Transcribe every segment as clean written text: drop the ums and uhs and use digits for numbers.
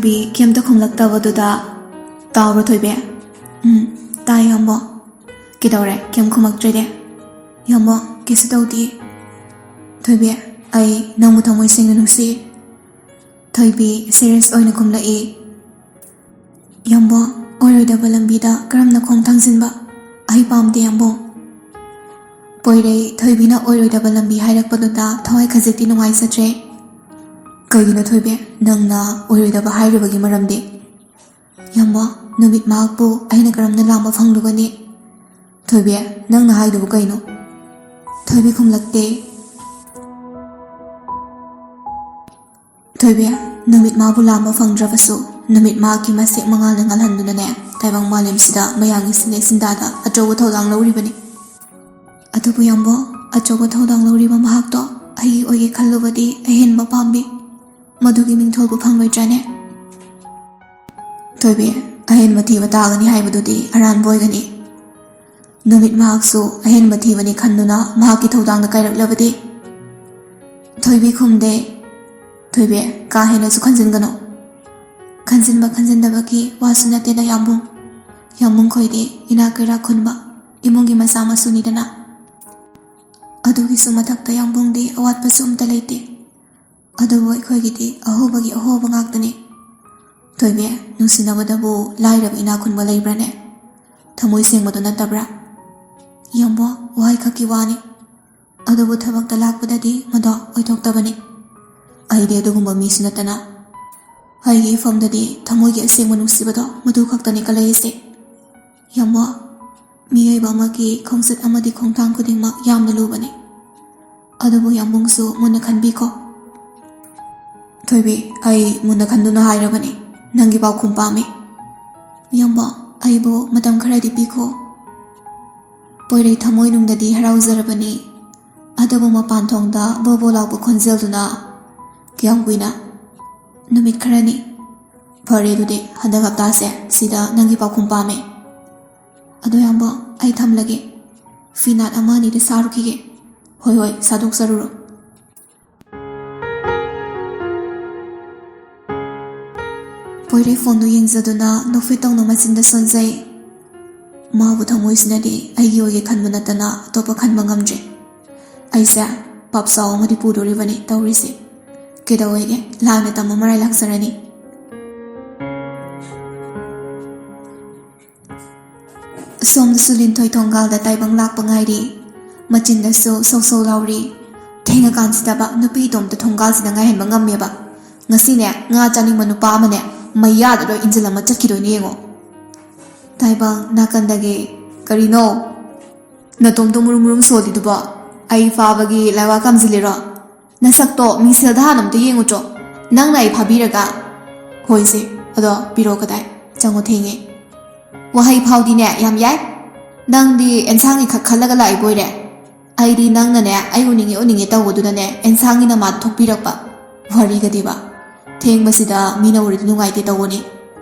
ꯊꯣꯏꯕꯤ ꯀꯩꯝꯇ ꯈꯨꯝꯂꯛꯇꯕꯗꯨꯗ ꯇꯥꯕ꯭ꯔꯣ ꯊꯣꯏꯕꯤ? ꯇꯥꯏ ꯌꯥꯝꯕ. ꯀꯩꯗꯧꯔꯦ? ꯀꯩꯝ ꯈꯨꯝꯃꯛꯇ꯭ꯔꯤꯗꯤ? ꯌꯥꯝꯕ ꯀꯩꯁꯨ ꯇꯧꯗꯦ. ꯊꯣꯏꯕꯤ ꯑꯩ ꯅꯪꯕꯨ ꯊꯃꯣꯏ ꯁꯦꯡꯅ ꯅꯨꯡꯁꯤ. ꯊꯣꯏꯕꯤ ꯁꯤꯔꯤꯌꯁ ꯑꯣꯏꯅ ꯈꯨꯝꯂꯛꯏ. ꯌꯥꯝꯕ ꯑꯣꯏꯔꯣꯏꯗꯕ ꯂꯝꯕꯤꯗ ꯀꯔꯝꯅ ꯈꯣꯡ ꯊꯥꯡꯖꯤꯟꯕ? ꯑꯩ ꯄꯥꯝꯗꯦ ꯌꯥꯝꯕ. ꯄꯣꯏꯔꯩ ꯊꯣꯏꯕꯤꯅ ꯑꯣꯏꯔꯣꯏꯗꯕ ꯂꯝꯕꯤ ꯍꯥꯏꯔꯛꯄꯗꯨꯗ ꯊꯋꯥꯏ ꯈꯖꯤꯛꯇꯤ ꯅꯨꯡꯉꯥꯏꯖꯗ꯭ꯔꯦ. ꯀꯩꯒꯤꯅꯣ ꯊꯣꯏꯕꯤ ꯅꯪꯅ ꯑꯣꯏꯔꯣꯏꯗꯕ ꯍꯥꯏꯔꯤꯕꯒꯤ ꯃꯔꯝꯗꯤ? ꯌꯥꯝꯕ ꯅꯨꯃꯤꯠ ꯃꯍꯥꯛꯄꯨ ꯑꯩꯅ ꯀꯔꯝꯅ ꯂꯥꯝꯕ ꯐꯪꯂꯨꯒꯅꯤ? ꯊꯣꯏꯕꯤ ꯅꯪꯅ ꯍꯥꯏꯗꯨꯕꯨ ꯀꯩꯅꯣ? ꯊꯣꯏꯕꯤ ꯈꯨꯝꯂꯛꯇꯦ. ꯊꯣꯏꯕꯤ ꯅꯨꯃꯤꯠ ꯃꯍꯥꯛꯄꯨ ꯂꯥꯝꯕ ꯐꯪꯗ꯭ꯔꯕꯁꯨ ꯅꯨꯃꯤꯠ ꯃꯍꯥꯛꯀꯤ ꯃꯁꯦꯛ ꯃꯉꯥꯜꯅ ꯉꯥꯜꯍꯟꯗꯨꯅꯅꯦ ꯇꯥꯏꯕꯪ ꯃꯥꯂꯦꯝꯁꯤꯗ ꯃꯌꯥꯝꯒꯤ ꯁꯤꯟꯅꯦ ꯁꯤꯟꯗꯥꯗ ꯑꯆꯧꯕ ꯊꯧꯗꯥꯡ ꯂꯧꯔꯤꯕꯅꯤ. ꯑꯗꯨꯕꯨ ꯌꯥꯝꯕ ꯑꯆꯧꯕ ꯊꯧꯗꯥꯡ ꯂꯧꯔꯤꯕ ꯃꯍꯥꯛꯇꯣ ꯑꯩꯒꯤ ꯑꯣꯏꯒꯦ ꯈꯜꯂꯨꯕꯗꯤ ꯑꯍꯦꯟꯕ ꯄꯥꯝꯕꯤ. ꯃꯗꯨꯒꯤ ꯃꯤꯡꯊꯣꯜꯕꯨ ꯐꯪꯂꯣꯏꯗ꯭ꯔꯥꯅꯦ? ꯊꯣꯏꯕꯤ ꯑꯍꯦꯟꯕ ꯊꯤꯕ ꯇꯥꯒꯅꯤ ꯍꯥꯏꯕꯗꯨꯗꯤ ꯑꯔꯥꯟꯕ ꯑꯣꯏꯒꯅꯤ. ꯅꯨꯃꯤꯠ ꯃꯍꯥꯛꯁꯨ ꯑꯍꯦꯟꯕ ꯊꯤꯕꯅꯤ ꯈꯟꯗꯨꯅ ꯃꯍꯥꯛꯀꯤ ꯊꯧꯗꯥꯡꯗ ꯀꯥꯏꯔꯛꯂꯕꯗꯤ? ꯊꯣꯏꯕꯤ ꯈꯨꯝꯗꯦ. ꯊꯣꯏꯕꯤ ꯀꯥ ꯍꯦꯟꯅꯁꯨ ꯈꯟꯖꯤꯟꯒꯅꯨ. ꯈꯟꯖꯤꯟꯕ ꯈꯟꯖꯤꯟꯗꯕꯒꯤ ꯋꯥꯁꯨ ꯅꯠꯇꯦꯗ ꯌꯥꯝꯕꯨꯡ. ꯌꯥꯝꯕꯨꯡ ꯈꯣꯏꯗꯤ ꯏꯅꯥꯛ ꯀꯩꯔꯥꯛ ꯈꯨꯟꯕ ꯏꯃꯨꯡꯒꯤ ꯃꯆꯥ ꯃꯁꯨꯅꯤꯗꯅ. ꯑꯗꯨꯒꯤꯁꯨ ꯃꯊꯛꯇ ꯌꯥꯝꯕꯨꯡꯗꯤ ꯑꯋꯥꯠꯄꯁꯨ ꯑꯝꯇ ꯂꯩꯇꯦ. ꯑꯗꯨꯕꯨ ꯑꯩꯈꯣꯏꯒꯤꯗꯤ ꯑꯍꯣꯕꯒꯤ ꯑꯍꯣꯕ ꯉꯥꯛꯇꯅꯤ. ꯊꯣꯏꯕꯤ ꯅꯨꯡꯁꯤꯅꯕꯗꯕꯨ ꯂꯥꯏꯔꯕ ꯏꯅꯥꯛ ꯈꯨꯟꯕ ꯂꯩꯕ꯭ꯔꯥꯅꯦ? ꯊꯃꯣꯏ ꯁꯦꯡꯕꯗꯨ ꯅꯠꯇꯕ꯭ꯔꯥ? ꯌꯥꯝꯕ ꯋꯥꯍꯩ ꯈꯛꯀꯤ ꯋꯥꯅꯤ. ꯑꯗꯨꯕꯨ ꯊꯕꯛꯇ ꯂꯥꯛꯄꯗꯗꯤ ꯃꯗꯣ ꯑꯣꯏꯊꯣꯛꯇꯕꯅꯤ. ꯑꯩꯗꯤ ꯑꯗꯨꯒꯨꯝꯕ ꯃꯤꯁꯨ ꯅꯠꯇꯅ. ꯑꯩꯒꯤ ꯏꯐꯝꯗꯗꯤ ꯊꯃꯣꯏꯒꯤ ꯑꯁꯦꯡꯕ ꯅꯨꯡꯁꯤꯕꯗꯣ ꯃꯗꯨ ꯈꯛꯇꯅꯤ ꯀꯜꯂꯛꯏꯁꯦ. ꯌꯥꯝꯕ ꯃꯤꯑꯣꯏꯕ ꯑꯃꯒꯤ ꯈꯣꯡꯆꯠ ꯑꯃꯗꯤ ꯈꯣꯡꯊꯥꯡ ꯈꯨꯗꯤꯡꯃꯛ ꯌꯥꯝꯅ ꯂꯨꯕꯅꯤ. ꯑꯗꯨꯕꯨ ꯌꯥꯝꯕꯨꯡꯁꯨ ꯃꯨꯟꯅ ꯈꯟꯕꯤꯀꯣ. ꯊꯣꯏꯕꯤ ꯑꯩ ꯃꯨꯟꯅ ꯈꯟꯗꯨꯅ ꯍꯥꯏꯔꯕꯅꯤ. ꯅꯪꯒꯤ ꯄꯥꯎꯈꯨꯝ ꯄꯥꯝꯃꯤ. ꯌꯥꯝꯕ ꯑꯩꯕꯨ ꯃꯇꯝ ꯈꯔꯗꯤ ꯄꯤꯈꯣ. ꯄꯣꯏꯔꯩ ꯊꯃꯣꯏꯅꯨꯡꯗꯗꯤ ꯍꯔꯥꯎꯖꯔꯕꯅꯤ. ꯑꯗꯨꯕꯨ ꯃꯄꯥꯟꯊꯣꯡꯗ ꯕꯣꯕꯣ ꯂꯥꯎꯕ ꯈꯣꯟꯖꯦꯜꯗꯨꯅ ꯀꯌꯥꯝ ꯀꯨꯏꯅ? ꯅꯨꯃꯤꯠ ꯈꯔꯅꯤ. ꯐꯔꯦ ꯑꯗꯨꯗꯤ ꯍꯟꯗꯛ ꯍꯞꯇꯥꯁꯦ ꯁꯤꯗ ꯅꯪꯒꯤ ꯄꯥꯎꯈꯨꯝ ꯄꯥꯝꯃꯦ. ꯑꯗꯣ ꯌꯥꯝꯕ ꯑꯩ ꯊꯝꯂꯒꯦ. ꯐꯤꯅꯥꯠ ꯑꯃ ꯑꯅꯤꯗ ꯁꯥꯔꯨꯈꯤꯒꯦ. ꯍꯣꯏ ꯁꯥꯗꯣꯛꯆꯔꯨꯔꯣ. ꯄꯣꯏꯔꯩ ꯐꯣꯟꯗꯨ ꯌꯦꯡꯖꯗꯨꯅ ꯅꯣꯛꯐꯦꯠ ꯇꯧꯅ ꯃꯆꯤꯟꯗ ꯁꯣꯟꯖꯩ. ꯃꯥꯕꯨ ꯊꯃꯣꯏꯁꯤꯅꯗꯤ ꯑꯩꯒꯤ ꯑꯣꯏꯒꯦ ꯈꯟꯕ ꯅꯠꯇꯅ ꯑꯇꯣꯞꯄ ꯈꯟꯕ ꯉꯝꯗ꯭ꯔꯦ. ꯑꯩꯁꯦ ꯄꯥꯞꯆꯥꯎ ꯑꯃꯗꯤ ꯄꯨꯗꯣꯔꯤꯕꯅꯤ ꯇꯧꯔꯤꯁꯦ. ꯀꯩꯗꯧꯋꯦꯒꯦ ꯂꯥꯏꯅ ꯇꯝꯕ ꯃꯔꯥꯏ ꯂꯥꯛꯆꯔꯅꯤ. ꯁꯣꯝꯗꯁꯨ ꯂꯤꯟꯊꯣꯏ ꯊꯣꯡꯒꯥꯜꯗ ꯇꯥꯏꯕꯪ ꯂꯥꯛꯄ ꯉꯥꯏꯔꯤ. ꯃꯆꯤꯟꯗꯁꯨ ꯁꯧ ꯁꯧ ꯂꯥꯎꯔꯤ. ꯊꯦꯡꯉꯀꯥꯟꯁꯤꯗꯕ ꯅꯨꯄꯤ ꯏꯇꯣꯝꯇ ꯊꯣꯡꯒꯥꯜꯁꯤꯗ ꯉꯥꯏꯍꯟꯕ ꯉꯝꯃꯦꯕ. ꯉꯁꯤꯅꯦ ꯉꯥ ꯆꯥꯅꯤꯡꯕ ꯅꯨꯄꯥ ꯑꯃꯅꯦ ꯃꯩꯌꯥꯗ ꯂꯣꯏ ꯏꯟꯖꯤꯜꯂꯝꯃ ꯆꯠꯈꯤꯗꯣꯏꯅꯦ ꯌꯦꯡꯉꯣ. ꯇꯥꯏꯕꯪ ꯅꯥꯀꯟꯗꯒꯤ ꯀꯔꯤꯅꯣ? ꯅꯇꯣꯝꯇ ꯃꯨꯔꯨꯝ ꯃꯨꯔꯨꯝ ꯁꯣꯜꯂꯤꯗꯨꯕꯣ? ꯑꯩ ꯐꯥꯕꯒꯤ ꯂꯥꯏꯋꯥ ꯀꯥꯝꯖꯤꯜꯂꯤꯔꯣ? ꯅꯁꯛꯇꯣ ꯃꯤꯡꯁꯦꯜꯗ ꯍꯥꯟꯅ ꯑꯝꯇ ꯌꯦꯡꯉꯨꯆꯣ. ꯅꯪꯅ ꯑꯩ ꯐꯥꯕꯤꯔꯒ? ꯍꯣꯏꯁꯦ ꯑꯗꯣ ꯄꯤꯔꯣ ꯀꯗꯥꯏ? ꯆꯪꯉꯣ ꯊꯦꯡꯉꯦ. ꯋꯥꯍꯩ ꯐꯥꯎꯗꯤꯅꯦ ꯌꯥꯝ ꯌꯥꯏ. ꯅꯪꯗꯤ ꯑꯦꯟꯁꯥꯡꯒꯤ ꯈꯛ ꯈꯜꯂꯒ ꯂꯥꯛꯏꯕꯣꯏꯔꯦ. ꯑꯩꯗꯤ ꯅꯪꯅꯅꯦ ꯑꯩ ꯎꯅꯤꯡꯉꯦ ꯎꯅꯤꯡꯉꯦ ꯇꯧꯕꯗꯨꯗꯅꯦ ꯑꯦꯟꯁꯥꯡꯒꯤ ꯅꯃꯥꯗ ꯊꯣꯛꯄꯤꯔꯛꯄ. ꯋꯥꯔꯤꯒꯗꯤꯕ ꯊꯦꯡꯕꯁꯤꯗ ꯃꯤꯅ ꯎꯔꯗꯤ ꯅꯨꯡꯉꯥꯏꯇꯦ ꯇꯧꯕꯅꯤ.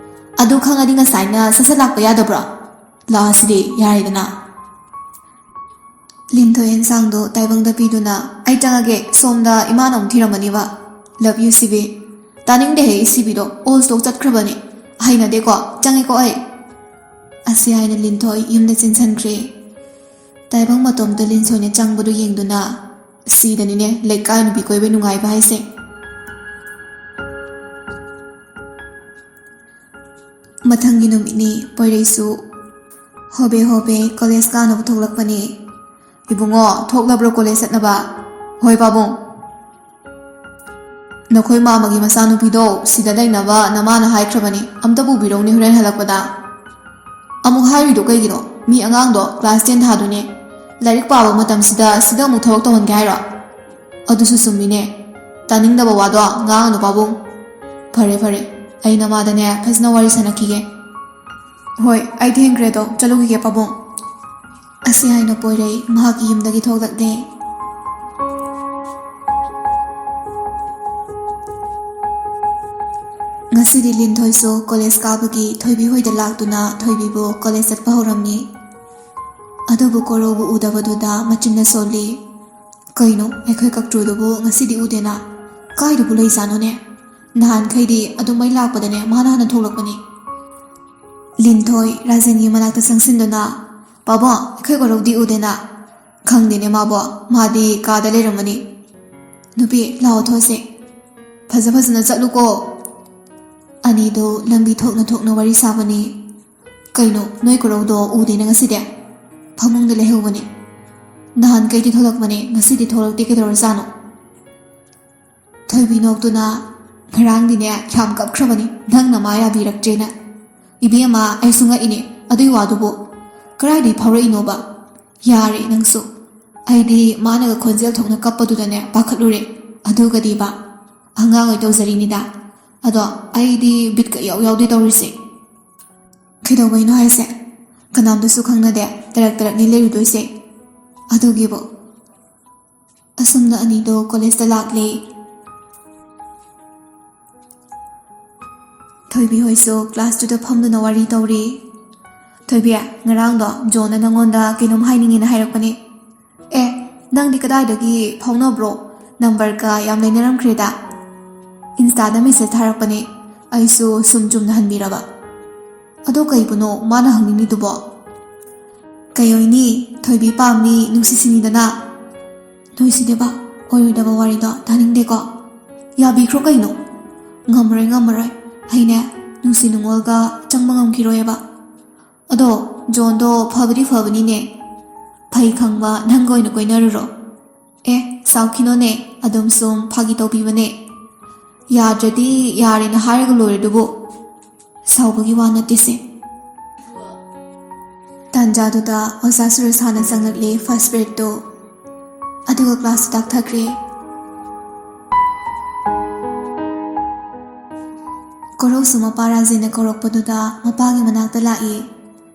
ꯑꯗꯨ ꯈꯪꯉꯗꯤ ꯉꯁꯥꯏꯅ ꯁꯠ ꯂꯥꯛꯄ ꯌꯥꯗꯕ꯭ꯔꯣ? ꯂꯥꯛꯑꯁꯤꯗꯤ ꯌꯥꯔꯦꯗꯅ. ꯂꯤꯟꯊꯣꯏ ꯑꯦꯟꯁꯥꯡꯗꯣ ꯇꯥꯏꯕꯪꯗ ꯄꯤꯗꯨꯅ ꯑꯩ ꯆꯪꯉꯒꯦ ꯁꯣꯝꯗ ꯏꯃꯥꯅ ꯑꯃꯨꯛ ꯊꯤꯔꯝꯃꯅꯤꯕ. Love U ꯁꯤꯕꯤ. ꯇꯥꯅꯤꯡꯗꯦꯍꯦ ꯁꯤꯕꯤꯗꯣ ꯑꯣꯜ ꯁ꯭ꯇꯣꯛ ꯆꯠꯈ꯭ꯔꯕꯅꯤ. ꯍꯩꯅꯗꯦꯀꯣ ꯆꯪꯉꯦꯀꯣ ꯑꯩ. ꯑꯁꯤ ꯍꯥꯏꯅ ꯂꯤꯟꯊꯣꯏ ꯌꯨꯝꯗ ꯆꯦꯟꯁꯤꯟꯈ꯭ꯔꯦ. ꯇꯥꯏꯕꯪ ꯃꯇꯣꯝꯇ ꯂꯤꯟꯊꯣꯏꯅ ꯆꯪꯕꯗꯨ ꯌꯦꯡꯗꯨꯅ ꯁꯤꯗꯅꯤꯅꯦ ꯂꯩꯀꯥꯏ ꯅꯨꯄꯤ ꯀꯣꯏꯕꯩ ꯅꯨꯡꯉꯥꯏꯕ ꯍꯥꯏꯁꯦ. ꯃꯊꯪꯒꯤ ꯅꯨꯃꯤꯠꯅꯤ. ꯄꯣꯏꯔꯩꯁꯨ ꯍꯣꯕꯦ ꯍꯣꯕꯦ ꯀꯣꯂꯦꯖ ꯀꯥꯅꯕ ꯊꯣꯛꯂꯛꯄꯅꯤ. ꯏꯕꯨꯡꯉꯣ ꯊꯣꯛꯂꯕ꯭ꯔꯣ ꯀꯣꯂꯦꯖ ꯆꯠꯅꯕ? ꯍꯣꯏ ꯄꯥꯕꯨꯡ. ꯅꯈꯣꯏ ꯃꯥꯃꯒꯤ ꯃꯆꯥꯅꯨꯄꯤꯗꯣ ꯁꯤꯗ ꯂꯩꯅꯕ ꯅꯃꯥꯅ ꯍꯥꯏꯈ꯭ꯔꯕꯅꯤ. ꯑꯝꯇ ꯄꯨꯕꯤꯔꯧꯅꯦ ꯍꯣꯔꯦꯟ ꯍꯜꯂꯛꯄꯗ. ꯑꯃꯨꯛ ꯍꯥꯏꯔꯤꯗꯣ ꯀꯩꯒꯤꯅꯣ? ꯃꯤ ꯑꯉꯥꯡꯗꯣ ꯀ꯭ꯂꯥꯁ 10 ꯊꯥꯗꯣꯏꯅꯦ. ꯂꯥꯏꯔꯤꯛ ꯄꯥꯕ ꯃꯇꯝꯁꯤꯗ ꯁꯤꯗ ꯑꯃꯨꯛ ꯊꯕꯛ ꯇꯧꯍꯟꯒꯦ ꯍꯥꯏꯔꯣ? ꯑꯗꯨꯁꯨ ꯆꯨꯝꯃꯤꯅꯦ. ꯇꯥꯅꯤꯡꯗꯕ ꯋꯥꯗꯣ ꯉꯥꯡꯉꯅꯨ ꯄꯥꯕꯨꯡ. ꯐꯔꯦ ꯐꯔꯦ ꯑꯩ ꯅꯃꯥꯗꯅꯦ ꯐꯖꯅ ꯋꯥꯔꯤ ꯁꯥꯟꯅꯈꯤꯒꯦ. ꯍꯣꯏ ꯑꯩ ꯊꯦꯡꯈ꯭ꯔꯦꯗꯣ ꯆꯠꯂꯨꯈꯤꯒꯦ ꯄꯥꯕꯨꯡ. ꯑꯁꯤ ꯍꯥꯏꯅ ꯄꯣꯏꯔꯩ ꯃꯍꯥꯛꯀꯤ ꯌꯨꯝꯗꯒꯤ ꯊꯣꯛꯂꯛꯂꯦ. ꯉꯁꯤꯗꯤ ꯂꯤꯟꯊꯣꯏꯁꯨ ꯀꯣꯂꯦꯖ ꯀꯥꯕꯒꯤ ꯊꯣꯏꯕꯤ ꯍꯣꯏꯗ ꯂꯥꯛꯇꯨꯅ ꯊꯣꯏꯕꯤꯕꯨ ꯀꯣꯂꯦꯖ ꯆꯠꯄ ꯍꯧꯔꯝꯃꯤ. ꯑꯗꯨꯕꯨ ꯀꯣꯔꯧꯕꯨ ꯎꯗꯕꯗꯨꯗ ꯃꯆꯤꯟꯅ ꯁꯣꯜꯂꯤ. ꯀꯩꯅꯣ ꯑꯩꯈꯣꯏ ꯀꯛꯇ꯭ꯔꯨꯗꯨꯕꯨ ꯉꯁꯤꯗꯤ ꯎꯗꯦꯅ? ꯀꯥꯏꯗꯕꯨ ꯂꯩꯖꯥꯅꯣꯅꯦ? ꯅꯍꯥꯟꯈꯩꯗꯤ ꯑꯗꯨꯃꯥꯏ ꯂꯥꯛꯄꯗꯅꯦ ꯃꯥꯅ ꯍꯥꯟꯅ ꯊꯣꯛꯂꯛꯄꯅꯤ꯫ ꯂꯤꯟꯊꯣꯏ ꯔꯥꯖꯦꯟꯒꯤ ꯃꯅꯥꯛꯇ ꯆꯪꯁꯤꯟꯗꯨꯅ ꯄꯥꯕꯨꯡ ꯑꯩꯈꯣꯏ ꯀꯣꯔꯧꯗꯤ ꯎꯗꯦꯅ꯫ ꯈꯪꯗꯦꯅꯦ ꯃꯥꯕꯣ, ꯃꯥꯗꯤ ꯀꯥꯗ ꯂꯩꯔꯝꯃꯅꯤ꯫ ꯅꯨꯄꯤ ꯂꯥꯛꯑꯣ ꯊꯣꯛꯁꯦ꯫ ꯐꯖꯅ ꯆꯠꯂꯨꯀꯣ꯫ ꯑꯅꯤꯗꯣ ꯂꯝꯕꯤ ꯊꯣꯛꯅ ꯊꯣꯛꯅ ꯋꯥꯔꯤ ꯁꯥꯕꯅꯤ꯫ ꯀꯩꯅꯣ ꯅꯣꯏ ꯀꯣꯔꯧꯗꯣ ꯎꯗꯦꯅ ꯉꯁꯤꯗꯤ? ꯐꯃꯨꯡꯗ ꯂꯩꯍꯧꯕꯅꯤ꯫ ꯅꯍꯥꯟꯈꯩꯗꯤ ꯊꯣꯛꯂꯛꯄꯅꯦ, ꯉꯁꯤꯗꯤ ꯊꯣꯛꯂꯛꯇꯦ, ꯀꯩꯗꯧꯔꯖꯥꯠꯅꯣ? ꯊꯣꯏꯕꯤ ꯅꯣꯛꯇꯨꯅ ꯉꯔꯥꯡꯗꯤꯅꯦ ꯌꯥꯝ ꯀꯞꯈ꯭ꯔꯕꯅꯤ ꯅꯪ ꯅꯃꯥ ꯌꯥꯕꯤꯔꯛꯇ꯭ꯔꯦꯅ꯫ ꯏꯕꯦꯝꯃ ꯑꯩꯁꯨ ꯉꯛꯏꯅꯦ ꯑꯗꯨꯏ ꯋꯥꯗꯨꯕꯨ ꯀꯔꯥꯏꯗꯩ ꯐꯥꯎꯔꯛꯏꯅꯣꯕ? ꯌꯥꯔꯦ ꯅꯪꯁꯨ꯫ ꯑꯩꯗꯤ ꯃꯥꯅꯒ ꯈꯣꯟꯖꯦꯜ ꯊꯣꯛꯅ ꯀꯞꯄꯗꯨꯗꯅꯦ ꯄꯥꯈꯠꯂꯨꯔꯦ, ꯑꯗꯨꯒꯗꯤꯕ ꯑꯉꯥꯡ ꯑꯣꯏ ꯇꯧꯖꯔꯤꯅꯤꯗ꯫ ꯑꯗꯣ ꯑꯩꯗꯤ ꯕꯤꯠꯀ ꯏꯌꯥꯎ ꯌꯥꯎꯗꯦ ꯇꯧꯔꯤꯁꯦ꯫ ꯀꯩꯗꯧꯕꯩꯅꯣ ꯍꯥꯏꯁꯦ? ꯀꯅꯥꯝꯇꯁꯨ ꯈꯪꯅꯗꯦ, ꯇꯔꯛꯅꯤ ꯂꯩꯔꯨꯗꯣꯏꯁꯦ꯫ ꯑꯗꯨꯒꯤꯕꯨ ꯑꯁꯨꯝꯅ ꯑꯅꯤꯗꯣ ꯀꯣꯂꯦꯖꯇ ꯂꯥꯛꯂꯦ꯫ ꯊꯣꯏꯕꯤ ꯍꯣꯏꯁꯨ ꯀ꯭ꯂꯥꯁꯇꯨꯗ ꯐꯝꯗꯨꯅ ꯋꯥꯔꯤ ꯇꯧꯔꯤ꯫ ꯊꯣꯏꯕꯤ, ꯉꯔꯥꯡꯗꯣ ꯖꯣꯟꯅ ꯅꯪꯉꯣꯟꯗ ꯀꯩꯅꯣꯝ ꯍꯥꯏꯅꯤꯡꯉꯦꯅ ꯍꯥꯏꯔꯛꯄꯅꯦ꯫ ꯑꯦ, ꯅꯪꯗꯤ ꯀꯗꯥꯏꯗꯒꯤ ꯐꯥꯎꯅꯕ꯭ꯔꯣ? ꯅꯝꯕꯔꯒ ꯌꯥꯝ ꯂꯩꯅꯔꯝꯈ꯭ꯔꯦꯗ꯫ ꯏꯟꯁꯇꯥꯗ ꯃꯦꯁꯦꯖ ꯊꯥꯔꯛꯄꯅꯦ, ꯑꯩꯁꯨ ꯁꯨꯝ ꯆꯨꯝꯅ ꯍꯟꯕꯤꯔꯕ꯫ ꯑꯗꯣ ꯀꯩꯕꯨꯅꯣ ꯃꯥꯅ ꯍꯪꯅꯤꯡꯉꯤꯗꯨꯕꯣ? ꯀꯩꯑꯣꯏꯅꯤ, ꯊꯣꯏꯕꯤ ꯄꯥꯝꯃꯤ ꯅꯨꯡꯁꯤꯁꯤꯅꯤꯗꯅ꯫ ꯅꯣꯏꯁꯤꯗꯤꯕ ꯑꯣꯏꯔꯣꯏꯗꯕ ꯋꯥꯔꯤꯗꯣ ꯇꯥꯅꯤꯡꯗꯦꯀꯣ꯫ ꯌꯥꯕꯤꯈ꯭ꯔꯣ ꯀꯩꯅꯣ꯫ ꯉꯝꯃꯔꯣꯏ, ꯑꯩꯅꯦ ꯅꯨꯡꯁꯤ ꯅꯨꯡꯉꯣꯜꯒ ꯆꯪꯕ ꯉꯝꯈꯤꯔꯣꯏꯕ꯫ ꯑꯗꯣ ꯖꯣꯟꯗꯣ ꯐꯕꯗꯤ ꯐꯕꯅꯤꯅꯦ, ꯐꯩ ꯈꯪꯕ ꯅꯪꯒ ꯑꯣꯏꯅ ꯀꯣꯏꯅꯔꯨꯔꯣ꯫ ꯑꯦ ꯁꯥꯎꯈꯤꯅꯣꯅꯦ, ꯑꯗꯨꯝ ꯁꯨꯝ ꯐꯥꯒꯤ ꯇꯧꯕꯤꯕꯅꯦ꯫ ꯌꯥꯗ꯭ꯔꯗꯤ ꯌꯥꯔꯦꯅ ꯍꯥꯏꯔꯒ ꯂꯣꯏꯔꯦꯗꯨꯕꯨ, ꯁꯥꯎꯕꯒꯤ ꯋꯥ ꯅꯠꯇꯦꯁꯦ꯫ ꯇꯥꯟꯖꯥꯗꯨꯗ ꯑꯣꯖꯥ ꯁꯨꯔꯦꯁꯍꯥꯅ ꯆꯪꯂꯛꯂꯦ ꯐꯥꯔꯁ ꯄꯤꯔꯤꯌꯠꯇꯣ, ꯑꯗꯨꯒ ꯀ꯭ꯂꯥꯁꯇꯨ ꯇꯥꯛꯊꯈ꯭ꯔꯦ꯫ ꯀꯣꯔꯧꯁꯨ ꯃꯄꯥ ꯔꯥꯖꯦꯟꯅ ꯀꯧꯔꯛꯄꯗꯨꯗ ꯃꯄꯥꯒꯤ ꯃꯅꯥꯛꯇ ꯂꯥꯛꯏ꯫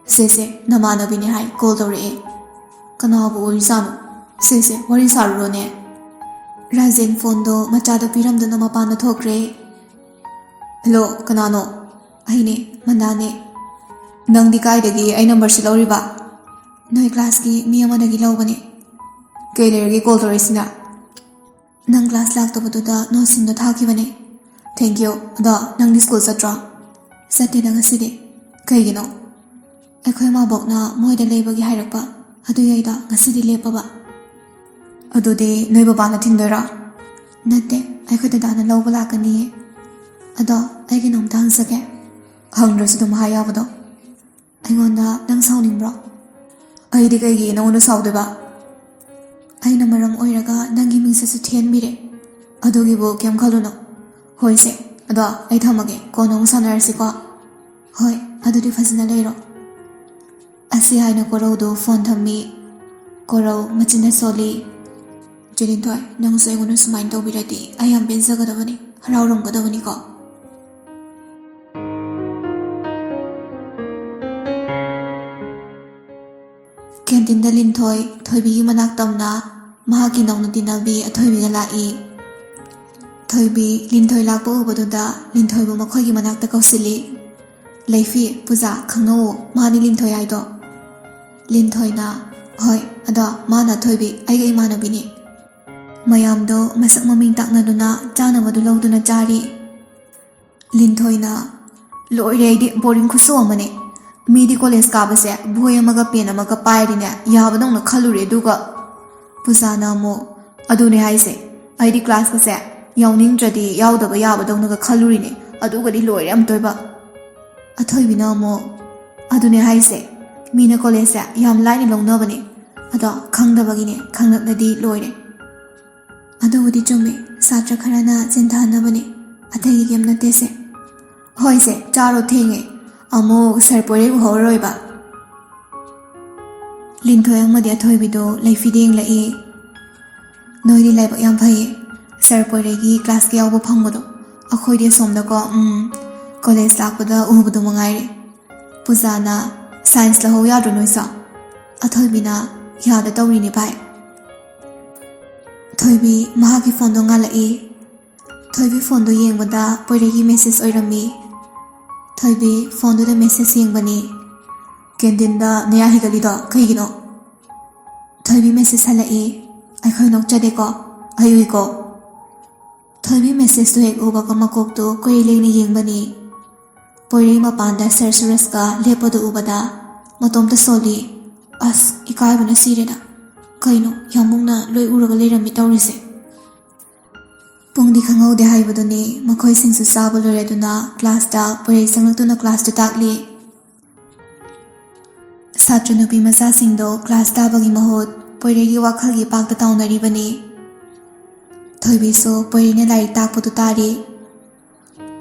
ꯁꯦ ꯅꯃꯥꯟꯅꯕꯤꯅꯦ ꯍꯥꯏ, ꯀꯣꯜ ꯇꯧꯔꯛꯑꯦ꯫ ꯀꯅꯥꯕꯨ ꯑꯣꯏꯔꯤꯖꯥꯠꯅꯣ? ꯁꯦ ꯋꯥꯔꯤ ꯁꯥꯔꯨꯔꯣꯅꯦ꯫ ꯔꯥꯖꯦꯟ ꯐꯣꯟꯗꯣ ꯃꯆꯥꯗ ꯄꯤꯔꯝꯗꯨꯅ ꯃꯄꯥꯟꯗ ꯊꯣꯛꯈ꯭ꯔꯦ꯫ ꯍꯜꯂꯣ, ꯀꯅꯥꯅꯣ? ꯑꯩꯅꯦ, ꯃꯟꯗꯥꯅꯦ꯫ ꯅꯪꯗꯤ ꯀꯥꯏꯗꯒꯤ ꯑꯩ ꯅꯝꯕꯔꯁꯤ ꯂꯧꯔꯤꯕ? ꯅꯣꯏ ꯀ꯭ꯂꯥꯁꯀꯤ ꯃꯤ ꯑꯃꯗꯒꯤ ꯂꯧꯕꯅꯦ꯫ ꯀꯩ ꯂꯩꯔꯒꯦ ꯀꯣꯜ ꯇꯧꯔꯛꯏꯁꯤꯅ? ꯅꯪ ꯀ꯭ꯂꯥꯁ ꯂꯥꯛꯇꯕꯗꯨꯗ ꯅꯣꯠꯁꯤꯡꯗꯣ ꯊꯥꯈꯤꯕꯅꯦ꯫ Thank you. ꯑꯗꯣ ꯅꯪꯗꯤ ꯁ꯭ꯀꯨꯜ ꯆꯠꯇ꯭ꯔꯣ? ꯆꯠꯇꯦꯗ ꯉꯁꯤꯗꯤ꯫ ꯀꯩꯒꯤꯅꯣ? ꯑꯩꯈꯣꯏ ꯃꯥꯕꯣꯛꯅ ꯃꯣꯏꯗ ꯂꯩꯕꯒꯤ ꯍꯥꯏꯔꯛꯄ, ꯑꯗꯨꯒꯤ ꯑꯩꯗꯣ ꯉꯁꯤꯗꯤ ꯂꯦꯞꯄꯕ꯫ ꯑꯗꯨꯗꯤ ꯅꯣꯏ ꯕꯕꯥꯅ ꯊꯤꯟꯗꯣꯏꯔꯣ? ꯅꯠꯇꯦ, ꯑꯩꯈꯣꯏ ꯗꯗꯥꯅ ꯂꯧꯕ ꯂꯥꯛꯀꯅꯤꯌꯦ꯫ ꯑꯗꯣ ꯑꯩ ꯀꯩꯅꯣꯝꯇ ꯍꯪꯖꯒꯦ? ꯍꯪꯗ꯭ꯔꯁꯨ ꯑꯗꯨꯝ ꯍꯥꯏ ꯌꯥꯕꯗꯣ꯫ ꯑꯩꯉꯣꯟꯗ ꯅꯪ ꯁꯥꯎꯅꯤꯡꯕ꯭ꯔꯣ? ꯑꯩꯗꯤ ꯀꯩꯒꯤ ꯅꯉꯣꯟꯗ ꯁꯥꯎꯗꯣꯏꯕ? ꯑꯩꯅ ꯃꯔꯝ ꯑꯣꯏꯔꯒ ꯅꯪꯒꯤ ꯃꯤꯡꯆꯠꯁꯨ ꯊꯤꯍꯟꯕꯤꯔꯦ, ꯑꯗꯨꯒꯤꯕꯨ ꯀꯩꯝ ꯈꯜꯂꯨꯅꯣ꯫ ꯍꯣꯏꯁꯦ, ꯑꯗꯣ ꯑꯩ ꯊꯝꯃꯒꯦ, ꯀꯣꯟꯅ ꯑꯃꯨꯛ ꯁꯥꯟꯅꯔꯁꯤꯀꯣ꯫ ꯍꯣꯏ, ꯑꯗꯨꯗꯤ ꯐꯖꯅ ꯂꯩꯔꯣ꯫ ꯑꯁꯤ ꯍꯥꯏꯅ ꯀꯣꯔꯧꯗꯣ ꯐꯣꯟ ꯊꯝꯃꯤ꯫ ꯀꯣꯔꯧ ꯃꯆꯤꯟꯅ ꯁꯣꯜꯂꯤ꯫ ꯆꯦꯂꯤꯟꯊꯣꯏ, ꯅꯪꯁꯨ ꯑꯩꯉꯣꯟꯗ ꯁꯨꯃꯥꯏꯅ ꯇꯧꯕꯤꯔꯗꯤ ꯑꯩ ꯌꯥꯝ ꯄꯦꯟꯖꯒꯗꯕꯅꯤ, ꯍꯔꯥꯎꯔꯝꯒꯗꯕꯅꯤꯀꯣ꯫ ꯀꯦꯟꯇꯤꯟꯗ ꯂꯤꯟꯊꯣꯏ ꯊꯣꯏꯕꯤꯒꯤ ꯃꯅꯥꯛ ꯇꯝꯅ ꯃꯍꯥꯛꯀꯤ ꯅꯧꯅ ꯇꯤꯟꯅꯕꯤ ꯑꯊꯣꯏꯕꯤꯒ ꯂꯥꯛꯏ꯫ ꯊꯣꯏꯕꯤ ꯂꯤꯟꯊꯣꯏ ꯂꯥꯛꯄ ꯎꯕꯗꯨꯗ ꯂꯤꯟꯊꯣꯏꯕꯨ ꯃꯈꯣꯏꯒꯤ ꯃꯅꯥꯛꯇ ꯀꯧꯁꯤꯜꯂꯤ꯫ ꯂꯩꯐꯤ, ꯄꯨꯖꯥ, ꯈꯪꯅꯧꯋꯣ, ꯃꯥꯅꯤ ꯂꯤꯟꯊꯣꯏ ꯍꯥꯏꯗꯣ꯫ ꯂꯤꯟꯊꯣꯏꯅ ꯍꯣꯏ, ꯑꯗꯣ ꯃꯥꯅ ꯑꯊꯣꯏꯕꯤ, ꯑꯩꯒ ꯏꯃꯥꯟꯅꯕꯤꯅꯤ꯫ ꯃꯌꯥꯝꯗꯣ ꯃꯁꯛ ꯃꯃꯤꯡ ꯇꯥꯛꯅꯗꯨꯅ ꯆꯥꯅꯕꯗꯨ ꯂꯧꯗꯨꯅ ꯆꯥꯔꯤ꯫ ꯂꯤꯟꯊꯣꯏꯅ ꯂꯣꯏꯔꯦ, ꯑꯩꯗꯤ ꯕꯣꯔꯤꯡ ꯈꯨꯠꯁꯨ ꯑꯃꯅꯦ꯫ ꯃꯤꯗꯤ ꯀꯣꯂꯦꯖ ꯀꯥꯕꯁꯦ ꯕꯣꯏ ꯑꯃꯒ ꯄꯦꯟ ꯑꯃꯒ ꯄꯥꯏꯔꯗꯤꯅꯦ ꯌꯥꯕꯗꯧꯅ ꯈꯜꯂꯨꯔꯦ, ꯑꯗꯨꯒ ꯄꯨꯖꯥꯅ ꯑꯃꯨꯛ ꯑꯗꯨꯅꯦ ꯍꯥꯏꯁꯦ, ꯑꯩꯗꯤ ꯀ꯭ꯂꯥꯁꯀꯁꯦ ꯌꯥꯎꯅꯤꯡꯗ꯭ꯔꯗꯤ ꯌꯥꯎꯗꯕ ꯌꯥꯕꯗꯧꯅꯒ ꯈꯜꯂꯨꯔꯤꯅꯦ, ꯑꯗꯨꯒꯗꯤ ꯂꯣꯏꯔꯦ ꯑꯝꯇꯣꯏꯕ꯫ ꯑꯊꯣꯏꯕꯤꯅ ꯑꯃꯨꯛ ꯑꯗꯨꯅꯦ ꯍꯥꯏꯁꯦ, ꯃꯤꯅ ꯀꯣꯂꯦꯖꯁꯦ ꯌꯥꯝ ꯂꯥꯏꯅ ꯂꯧꯅꯕꯅꯦ, ꯑꯗꯣ ꯈꯪꯗꯕꯒꯤꯅꯦ, ꯈꯪꯂꯛꯂꯗꯤ ꯂꯣꯏꯔꯦ꯫ ꯑꯗꯨꯕꯨꯗꯤ ꯆꯨꯝꯃꯦ, ꯁꯥꯇ꯭ꯔ ꯈꯔꯅ ꯆꯦꯟꯊꯍꯟꯅꯕꯅꯦ, ꯑꯇꯩꯒꯤ ꯀꯦꯝ ꯅꯠꯇꯦꯁꯦ꯫ ꯍꯣꯏꯁꯦ, ꯆꯥꯔꯣ, ꯊꯦꯡꯉꯦ, ꯑꯃꯨꯛ ꯁꯔ ꯄꯣꯏꯔꯩ ꯎꯍꯧꯔꯔꯣꯏꯕ꯫ ꯂꯤꯟꯊꯣꯏ ꯑꯃꯗꯤ ꯑꯊꯣꯏꯕꯤꯗꯣ ꯂꯩꯐꯤꯗ ꯌꯦꯡꯂꯛꯏ꯫ ꯅꯣꯏꯗꯤ ꯂꯥꯏꯕꯛ ꯌꯥꯝ ꯐꯩꯌꯦ, ꯁꯔ ꯄꯣꯏꯔꯩꯒꯤ ꯀ꯭ꯂꯥꯁꯀ ꯌꯥꯎꯕ ꯐꯪꯕꯗꯣ꯫ ꯑꯩꯈꯣꯏꯗꯤ ꯑꯁꯣꯝꯗꯀꯣ ꯀꯣꯂꯦꯖ ꯂꯥꯛꯄꯗ ꯎꯕꯗꯣ ꯃꯉꯥꯏꯔꯦ꯫ ꯄꯨꯖꯥꯅ ꯁꯥꯏꯟꯁ ꯂꯧꯍꯧ ꯌꯥꯗ꯭ꯔꯣ ꯅꯣꯏꯁꯨ? ꯑꯊꯣꯏꯕꯤꯅ ꯌꯥꯗ ꯇꯧꯔꯤꯅꯦ ꯚꯥꯏ꯫ ꯊꯣꯏꯕꯤ ꯃꯍꯥꯛꯀꯤ ꯐꯣꯟꯗꯣ ꯉꯥꯜꯂꯛꯏ꯫ ꯊꯣꯏꯕꯤ ꯐꯣꯟꯗꯣ ꯌꯦꯡꯕꯗ ꯄꯣꯏꯔꯩꯒꯤ ꯃꯦꯁꯦꯖ ꯑꯣꯏꯔꯝꯃꯤ꯫ ꯊꯣꯏꯕꯤ ꯐꯣꯟꯗꯨꯗ ꯃꯦꯁꯦꯖ ꯌꯦꯡꯕꯅꯤ꯫ ꯀꯦꯟꯇꯤꯟꯗ ꯅꯌꯥ ꯍꯤꯒꯠꯂꯤꯗꯣ ꯀꯩꯒꯤꯅꯣ? ꯊꯣꯏꯕꯤ ꯃꯦꯁꯦꯖ ꯍꯜꯂꯛꯏ꯫ ꯑꯩꯈꯣꯏ ꯅꯣꯛꯆꯗꯦꯀꯣ, ꯑꯩ ꯎꯏꯀꯣ꯫ Thoibi message to hek uba ka makok to koi leni yengbani. Poirei mapanda Sir Suresh ka lepo do ubada matom ta soli as ikai bana sireda kaino yambungna loi uraga leirami tawrise. Pungdi khangau de haibaduni makhoi singsu saba loreduna class ta poirei sanglakuna class to takli. Satra nupi maza singdo class ta bagi mahut poirei gi wakhal gi pak ta taunari bani. Thoibi so poirei ne lai tak putu tari.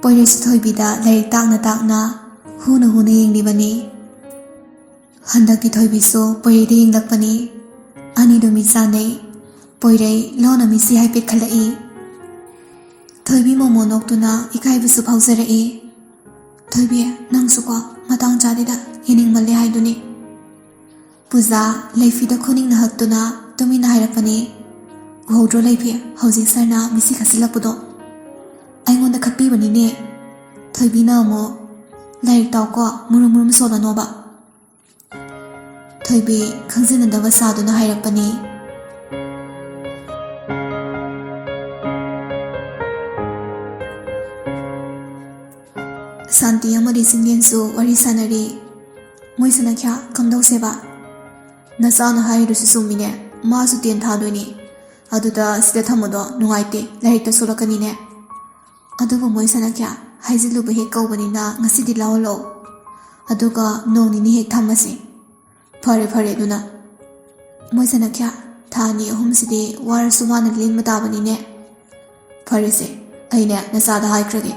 Poirei su thoibi da lai tak na huna yengli bani. Handak di thoibi so poirei de yenglak bani. Ani do mi sanei poirei lona mi si hai pet khalai. Thoibi momo noktuna ikai bisu phausarai. Thoibi nang suko matang chadida yening malle haiduni. Puja leifi da khoning na haktuna tumi na hairapani. Uhodro leifi hauji sarna misi khasilakpudo. Aingonda khatpi bani ne. Thoibi na mo laik taw ko murum sola noba. Thoibi khangzina dawa saduna hairapani. Santi amadi singyensu wari sanari. Moi sanakya kamdau seba. Nasana hairu su sumine maasu tien thadoni. Aduda sida thamodo nungaite lairikta solakani ne. Aduga moi sanakya haizilubu hek kaubani na ngasidi lawalo. Aduga nongni ni hek thamasi. Fare duna. Moi sanakya thani ahumsidi warasu wana lin matabani ne. Fare se aine nasada haikrage.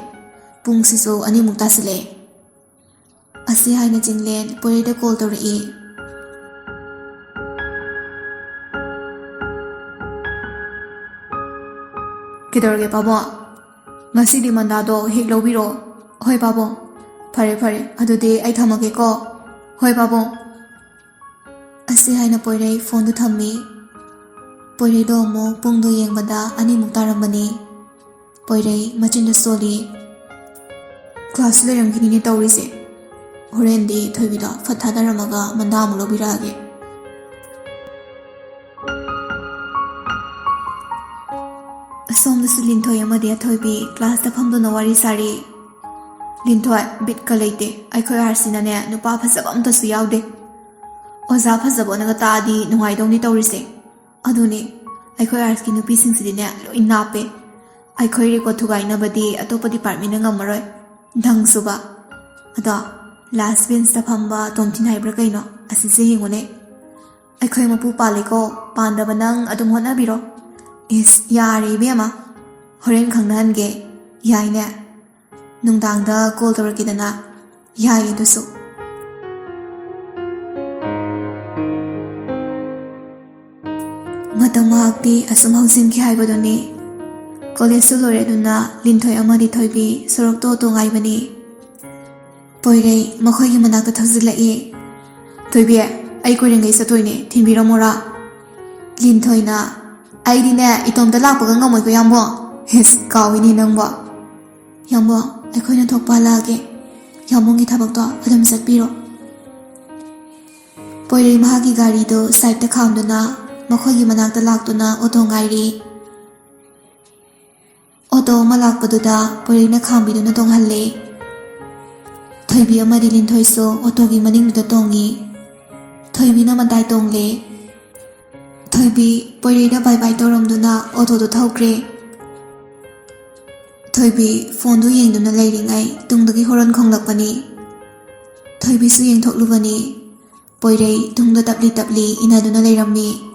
Pung siso ani mukta sile. Asi haina jinglen poirei da call tawri. Kidorge pabo. Ngasi di mandado hek lobiro. Hoi pabo. Fare adude ai thamage ko. Hoi pabo. Asi haina poirei phone du thammi. Poirei do mo pung do yengbada ani mukta rambani. Poirei machin da soli. Class leram kini ni tawrise. Horendi thoibida fathada ramaga mandamu lobirage. Som da Linthoi amadi athoibi class da phamdo na wari sari. Linthoi bit kalaite aikhoi harsina ne nupa phasaba amta su yaude. Oza phasabo naga taadi nungai dongni tawrise. Aduni aikhoi harski nupi singsidi ne loi nape. Aikhoi ri ko thugai na badi atopa department na ngamaroi. Dang suba. Ada last bench ta phamba tomtin haibra kaino asise hingone. Aikhoi mapu paliko pandaba nang adum hona biro. Is yari bema. Horen khangnan-ge yaine. Nungdang da call tawrakidana yai dusu. Matamagdi asum hausin ki haibadoni. College su loreduna Linthoi amadi thoibi sorok to ngai bani. Poirei makhoi gi manakta thazilai. Thoibi ai koirengai satoine thinbiramora. Linthoi na ai dine itomda lakpaga ngamoi ko yambo. Hes kawini nangbo. Yambo aikhoi na thokpa lage. Yambongi thabak to adam satpiro. Poirei mahagi gari do side ta khamduna makhoi gi manakta laktuna auto ngairi. Auto malakpaduda poirei na khambiduna tonghalle. Thoibi amadi Linthoi so auto gi maningduda tongi. Thoibi na madai tongle. Thoibi poirei da bye toramduna auto do thokre. Thoibi phone du yengduna leiringai tungdagi horon khonglakpani. Thoibi su yengthoklubani. Poirei tungda tapli inaduna leirammi.